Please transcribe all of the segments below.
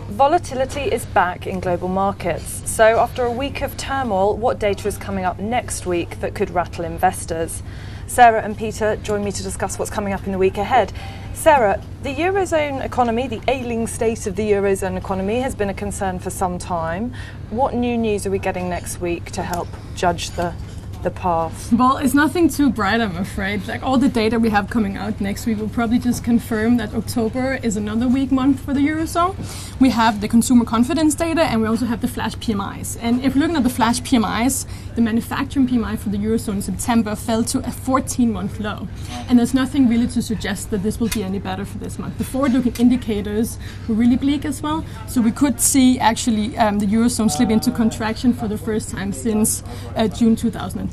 Volatility is back in global markets. So after a week of turmoil, what data is coming up next week that could rattle investors? Sarah and Peter join me to discuss what's coming up in the week ahead. Sarah, the eurozone economy, the ailing state of the eurozone economy has been a concern for some time. What new news are we getting next week to help judge the path? Well, it's nothing too bright, I'm afraid. Like all the data we have coming out next week will probably just confirm that October is another weak month for the eurozone. We have the consumer confidence data and we also have the flash PMIs. And if we're looking at the flash PMIs, the manufacturing PMI for the eurozone in September fell to a 14-month low. And there's nothing really to suggest that this will be any better for this month. The forward-looking indicators were really bleak as well. So we could see actually the eurozone slip into contraction for the first time since June 2013.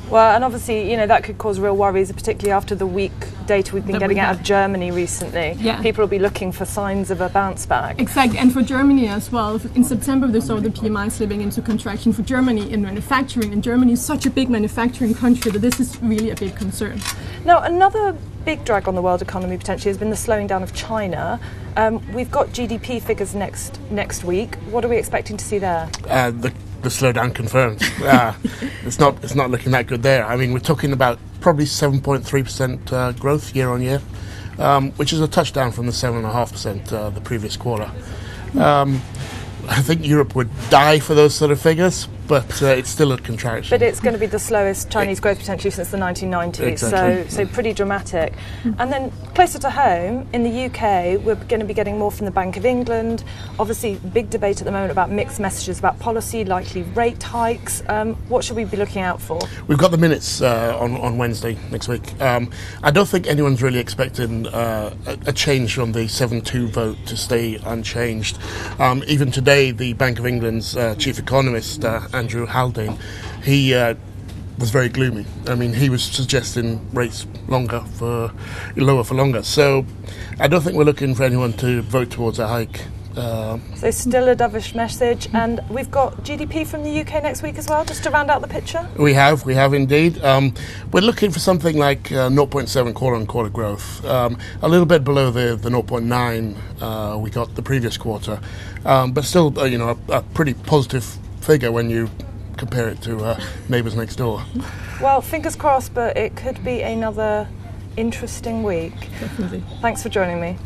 Well, and obviously, that could cause real worries, particularly after the weak data we've been getting out of Germany recently. Yeah. People will be looking for signs of a bounce back. Exactly, and for Germany as well. In September, they saw the PMI slipping into contraction for Germany in manufacturing, and Germany is such a big manufacturing country that this is really a big concern. Now, another big drag on the world economy potentially has been the slowing down of China. We've got GDP figures next week. What are we expecting to see there? The slowdown confirmed. It's not looking that good there. I mean, we're talking about probably 7.3% growth year on year, which is a touchdown from the 7.5% the previous quarter. I think Europe would die for those sort of figures, but it's still a contraction. But it's going to be the slowest Chinese growth potentially since the 1990s, exactly. so pretty dramatic. And then closer to home, in the UK, we're going to be getting more from the Bank of England. Obviously, big debate at the moment about mixed messages about policy, likely rate hikes. What should we be looking out for? We've got the minutes on Wednesday next week. I don't think anyone's really expecting a change from the 7-2 vote to stay unchanged. Even today, the Bank of England's chief economist, Andrew Haldane, he was very gloomy. I mean, he was suggesting rates lower for longer. So I don't think we're looking for anyone to vote towards a hike. So still a dovish message, and we've got GDP from the UK next week as well, just to round out the picture. We have indeed. We're looking for something like 0.7 quarter-on-quarter growth, a little bit below the 0.9 we got the previous quarter, but still, a pretty positive figure when you compare it to neighbours next door. Well, fingers crossed, but it could be another interesting week. Definitely. Thanks for joining me.